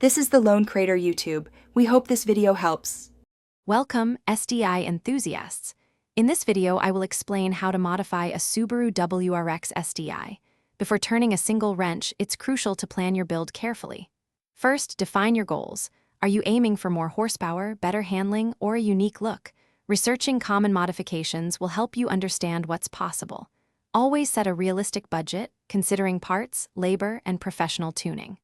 This is the Lone Crater YouTube. We hope this video helps. Welcome, STI enthusiasts. In this video, I will explain how to modify a Subaru WRX STI. Before turning a single wrench, it's crucial to plan your build carefully. First, define your goals. Are you aiming for more horsepower, better handling, or a unique look? Researching common modifications will help you understand what's possible. Always set a realistic budget, considering parts, labor, and professional tuning.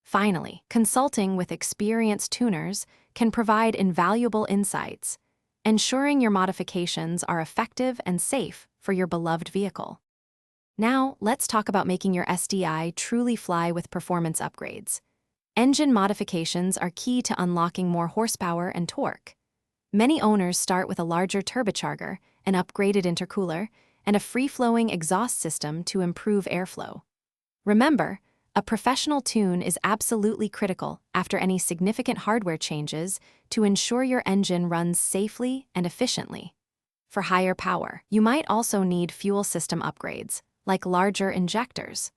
Finally, consulting with experienced tuners can provide invaluable insights, ensuring your modifications are effective and safe for your beloved vehicle. Now, let's talk about making your STI truly fly with performance upgrades. Engine modifications are key to unlocking more horsepower and torque. Many owners start with a larger turbocharger, an upgraded intercooler, and a free-flowing exhaust system to improve airflow. Remember, a professional tune is absolutely critical after any significant hardware changes to ensure your engine runs safely and efficiently. For higher power, you might also need fuel system upgrades, like larger injectors.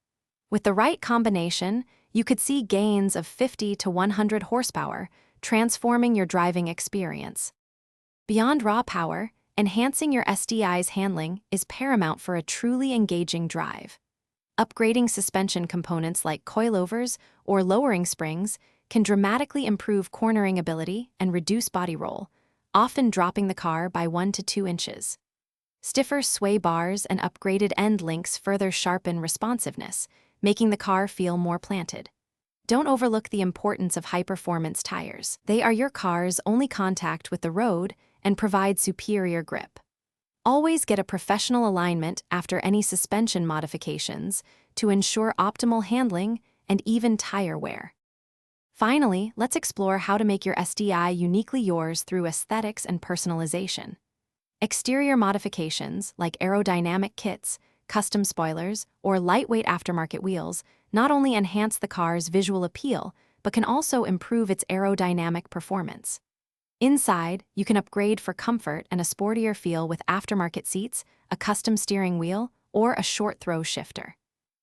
With the right combination, you could see gains of 50 to 100 horsepower, transforming your driving experience. Beyond raw power, enhancing your STI's handling is paramount for a truly engaging drive. Upgrading suspension components like coilovers or lowering springs can dramatically improve cornering ability and reduce body roll, often dropping the car by 1 to 2 inches. Stiffer sway bars and upgraded end links further sharpen responsiveness, making the car feel more planted. Don't overlook the importance of high-performance tires. They are your car's only contact with the road and provide superior grip. Always get a professional alignment after any suspension modifications to ensure optimal handling and even tire wear. Finally, let's explore how to make your STI uniquely yours through aesthetics and personalization. Exterior modifications like aerodynamic kits, custom spoilers, or lightweight aftermarket wheels not only enhance the car's visual appeal, but can also improve its aerodynamic performance. Inside, you can upgrade for comfort and a sportier feel with aftermarket seats, a custom steering wheel, or a short-throw shifter.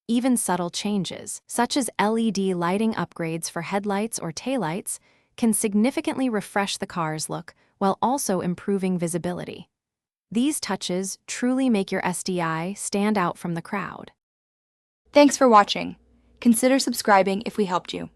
Even subtle changes, such as LED lighting upgrades for headlights or taillights, can significantly refresh the car's look while also improving visibility. These touches truly make your STI stand out from the crowd. Thanks for watching. Consider subscribing if we helped you.